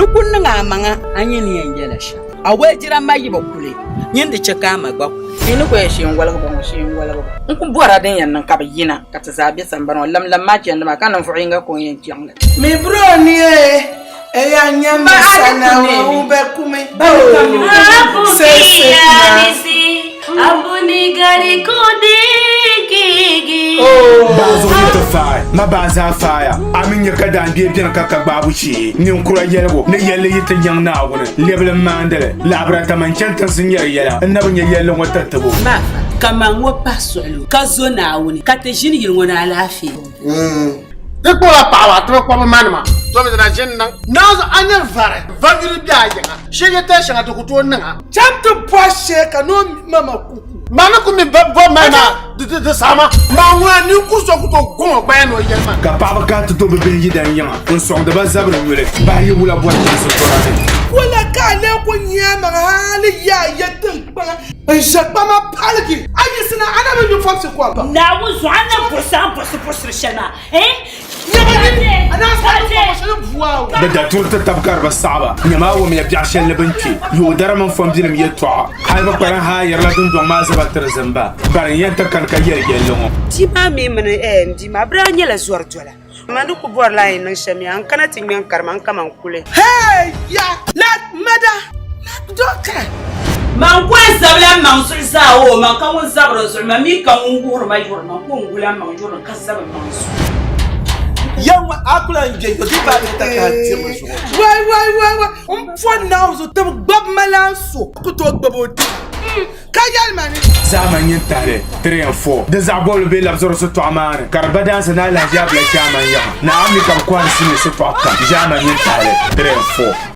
dukun nga manga anyi ni yengela sha awe jira mayi bakule nyinde cheka magba fini ko shi ngwala ko shi ngwala ko nku bora den yan nan kaba yina ka ta zabe samban lam ma ci yanda ma kana fu inga ko yen tiang mi bro ni e ya nyamba sana wa ube kume abuni gari kodi gigi bazo to fire ma baza fire amin ya kada ndiye bien kaka babu shi ni kura yelgo ne yelle yita yang na wona lebele mandele labra ta man chanta sinya yela annabi ya yelle wata tabo ma kama ngo pasolo kazo na woni kate jini yil ngona lafi de ko la pawa to ko manma to mi na jin nan nazo anya vare vagiri bia yenga shege te shanga to kuto nan chamto poshe ka no mama kuku mana ku mi bo mama de sama ma wa ni ku so kuto gon gba no yema ka baba ka to be ben yidan yama on so de bazabra wele ba yi wula bo ta so to rade wala ka le ko nyama hali ya yetin bala en shaba ma palki ayi sina ana be fox ko ba na wuzu ana posa shana بدأ تورت التبكر بالصعبة نما ومن يبيعشان لبنتي يودر من فم دينم يطوع هاي بقرا هاي يرلا دون ما زبط ترزمبا بارين ينتكن كير يلهم تيما مي من دي ما براني لا زور تولا ما نكو بور لاي نان شمي ان كانت مين كرمان كمان كولي hey ya la mada doctor man kwan sabla man sul sawo man kan won sabro sul ma mi kan nguru ma jor man ko ngula man jor kan sabra man sul yawa akula nje yo di ba ta ka ti mo so wai fo now so te gbab malanso ku to gbabo ti ka yal mani zaman yin tare 3 and 4 da zabol be la zoro so to amane karbada sana la jabla chaman ya na ami kam kwan sine so to akka zaman yin tare 3 and 4